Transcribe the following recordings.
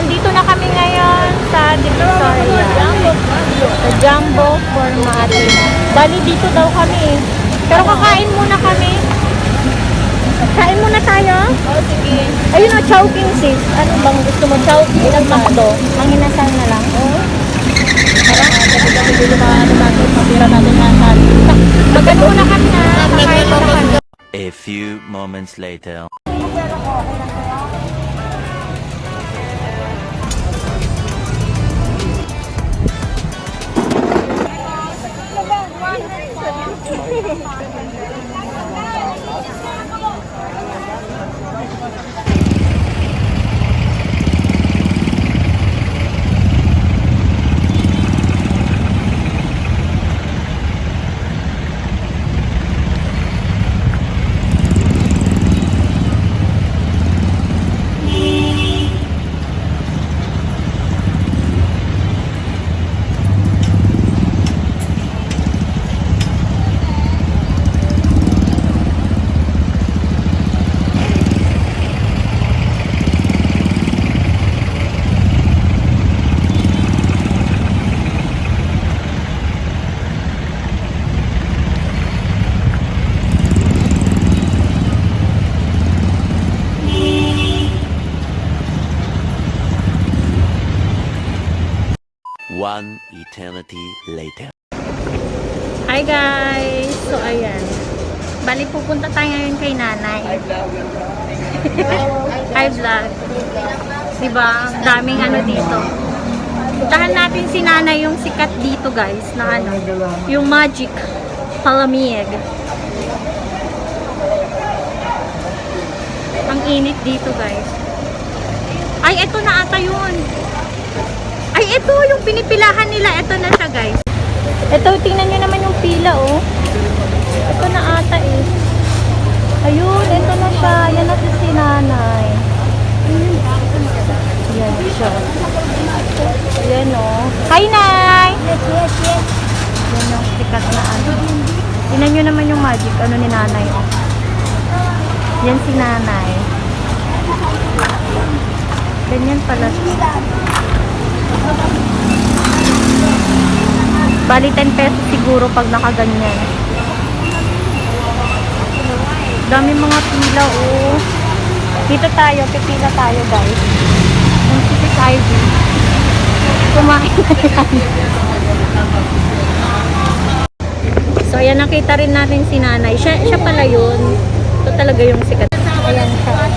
nandito na kami ngayon sa Divisoria. Sa Jumbo Formato. Bali dito daw kami. Pero kakain muna kami. Kain muna tayo? Oo, sige. Ayun o, chowking sis. Ano bang gusto mo? Chowking ng McDo? Ang inasal na lang. Oo. Kasi dito ano natin, mapira natin nga sa Magano muna kami na. Kakain muna kami. A few moments later. One eternity later. Hi guys! So ayan. Bali pupunta tayo ngayon kay nanay. Hi vlog. Diba? Daming ano dito. Puntahan natin si nanay, yung sikat dito guys. Na ano. Yung Magic Palamig. Ang init dito guys. Ay, eto na ata yun. Ay, ito yung pinipilahan nila. Ito na siya, guys. Ito, tingnan nyo naman yung pila, oh. Ito na ata, eh. Ayun, ito na siya. Yan na si nanay. Yan siya. Yan, oh. Hi, Nay! Yan yung sikat na ano. Tingnan nyo naman yung magic, ano ni nanay, oh. Yan si nanay. Ganyan pala siya. Bali 10 pesos siguro pag nakaganyan. Dami mga pila, oh. Dito tayo, pipila tayo guys. Ang City ID. Kumain na yan. So ayan, nakita rin natin si nanay. Siya pala yun. Ito talaga yung sikat. Ayan siya.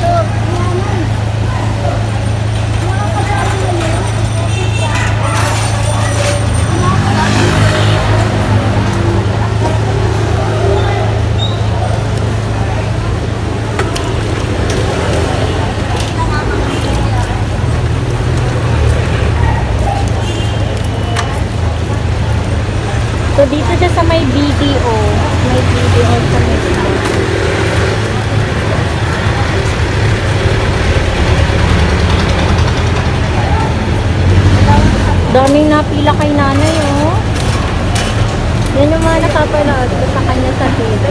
So, dito siya sa may BDO. May BDO sa may daming napila kay nanay, oh. Yan yung mga nakapanood ko sa kanya sa TV.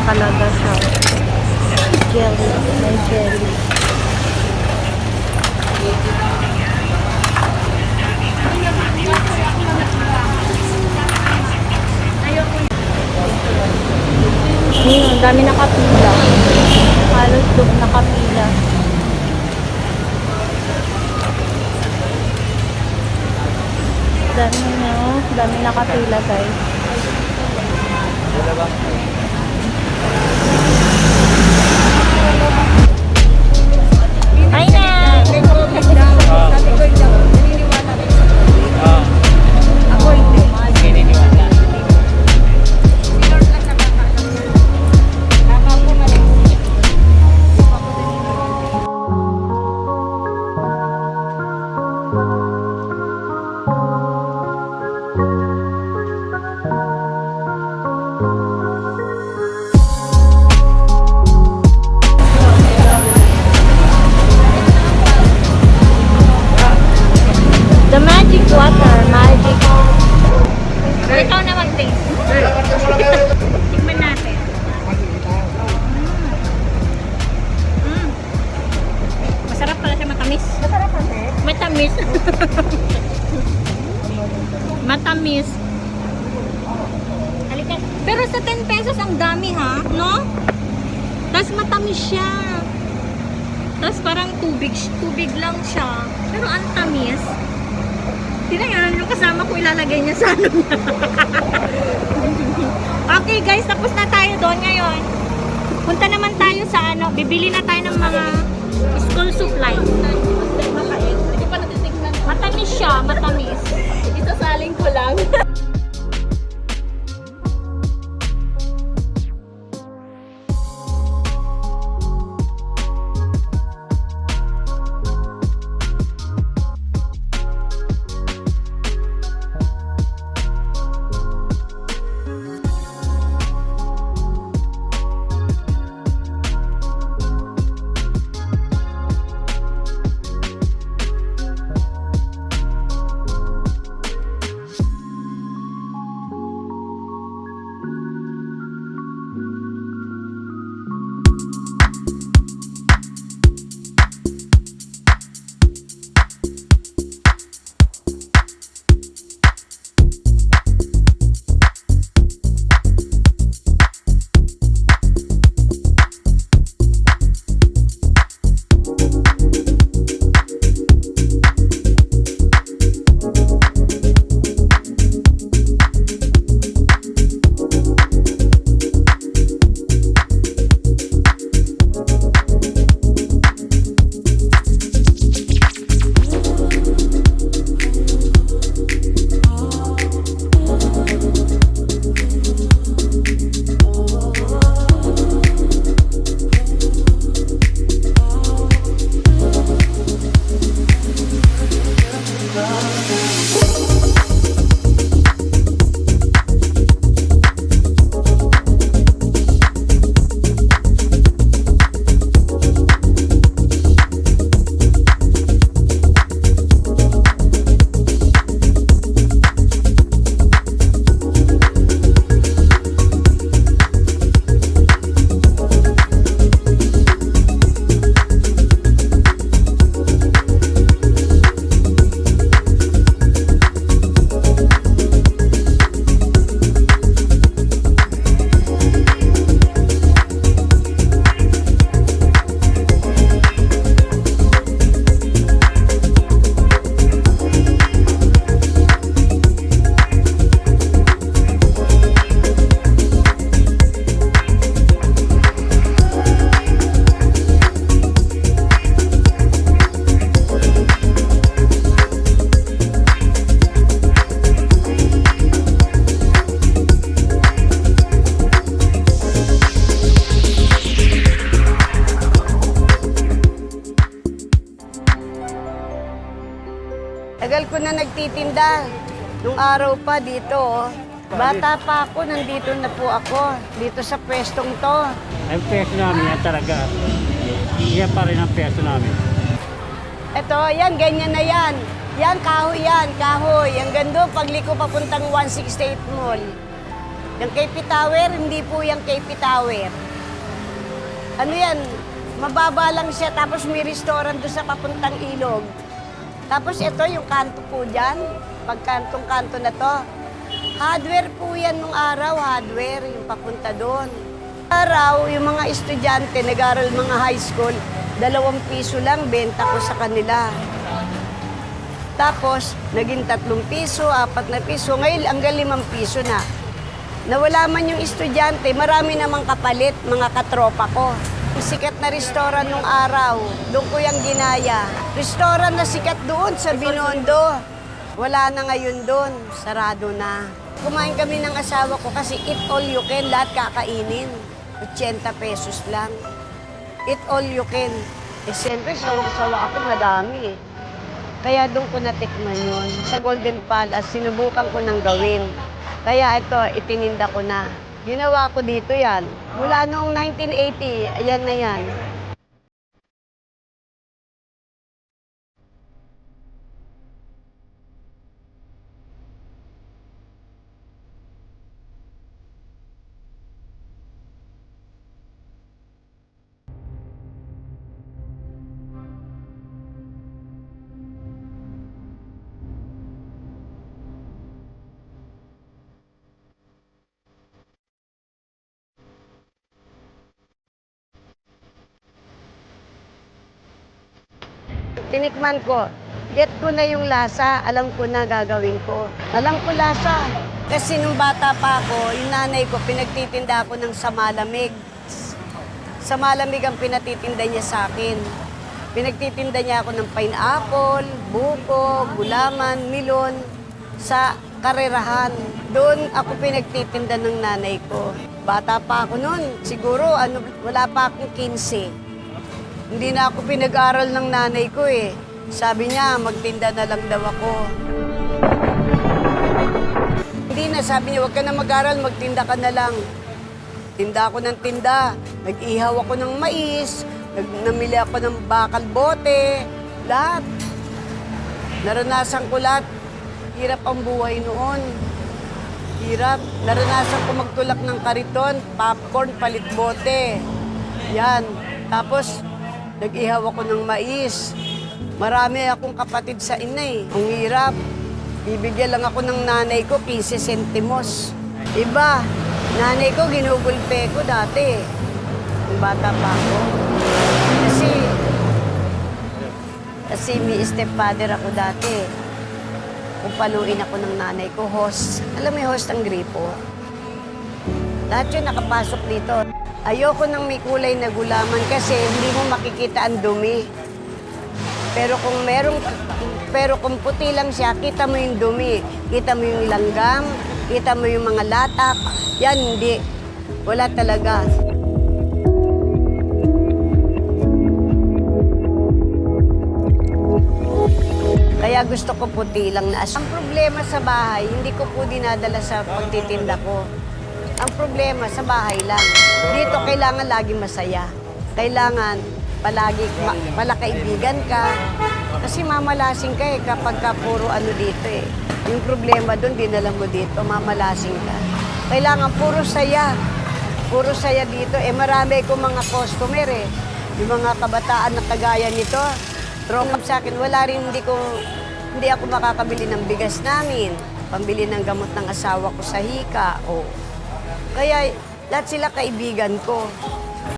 Talaga siya. Jelly. May jelly. Ayun, dami nakapila. Halos doon nakapila. Dami nakapila guys. Ay na! Ako hindi. Naniniwala. Halika. Pero sa 10 pesos ang dami ha, no? Tapos matamis siya. Tapos parang tubig lang siya. Pero ang tamis. Tinayan yung kasama ko ilalagay niya sa ano niya. Okay guys, tapos na tayo doon ngayon. Punta naman tayo sa ano, bibili na tayo ng mga school supplies. Hindi pa natitignan. Matamis siya, matamis. Isasaling ko lang. Tagal ko na nagtitinda. Nung araw pa dito, oh. Bata pa ako, nandito na po ako. Dito sa pwestong to. Ang peso namin yan talaga. Yan pa rin ang peso namin. Ito, yan, ganyan na yan. Yan, kahoy. Ang gando, pagliko papuntang 168 Mall. Yung KP Tower, hindi po yung KP Tower. Ano yan, mababa lang siya, tapos may restaurant doon sa papuntang Ilog. Tapos ito, yung kanto po dyan, pagkantong-kanto na to. Hardware po yan nung araw, hardware, yung papunta doon. Araw, yung mga estudyante, nag-aral mga high school, 2 piso lang, benta ko sa kanila. Tapos, naging 3 piso, 4 na piso, ngayon hanggang 5 piso na. Nawala man yung estudyante, marami namang kapalit, mga katropa ko. Sikat na restaurant nung araw, doon ko yung ginaya. Restaurant na sikat doon sa Binondo. Wala na ngayon doon, sarado na. Kumain kami ng asawa ko kasi eat all you can, lahat kakainin. 80 pesos lang. Eat all you can. Eh, siyempre, sawa ako, madami eh. Kaya doon ko natikman yun. Sa Golden Palace, sinubukan ko nang gawin. Kaya ito, itininda ko na. Ginawa ko dito yan. Mula noong 1980, ayan na yan. Tinikman ko. Get ko na yung lasa. Alam ko na gagawin ko. Alam ko lasa. Kasi nung bata pa ako, yung nanay ko, pinagtitinda ako ng samalamig. Samalamig ang pinatitinda niya sa akin. Pinagtitinda niya ako ng pineapple, buko, gulaman, milon sa karerahan. Doon ako pinagtitinda ng nanay ko. Bata pa ako noon. Siguro wala pa akong 15. Hindi na ako pinag-aral ng nanay ko eh. Sabi niya, magtinda na lang daw ako. Hindi na, sabi niya, huwag ka na mag-aral, magtinda ka na lang. Tinda ako ng tinda. Nag-ihaw ako ng mais. Namili ako ng bakal bote. Lahat. Naranasan ko lahat. Hirap ang buhay noon. Hirap. Naranasan ko magtulak ng kariton, popcorn, palit bote. Yan. Tapos, nag-ihaw ako ng mais. Marami akong kapatid sa inay. Ang hirap. Bibigyan lang ako ng nanay ko 15 sentimos. Iba, nanay ko ginugulpe ko dati. Nung bata pa ako. Kasi may stepfather ako dati. Kumpaluin ako ng nanay ko, host. Alam mo yung host ang gripo? Lahat yun nakapasok dito. Ayoko ng may kulay na gulaman kasi hindi mo makikita ang dumi. Pero kung puti lang siya, kita mo yung dumi. Kita mo yung langgam, kita mo yung mga latak. Yan, hindi. Wala talaga. Kaya gusto ko puti lang na. Ang problema sa bahay, hindi ko po dinadala sa pagtitinda ko. Ang problema sa bahay lang. Dito kailangan lagi masaya. Kailangan palagi palakaibigan ka. Kasi mamalasing ka eh kapag ka puro ano dito eh. Yung problema doon, dinala mo dito, mamalasing ka. Kailangan puro saya. Puro saya dito. Eh marami kong mga customer eh. Yung mga kabataan na kagaya nito. Tropa sa akin, wala rin, hindi ako makakabili ng bigas namin. Pambili ng gamot ng asawa ko sa hika. Kaya lahat sila kaibigan ko.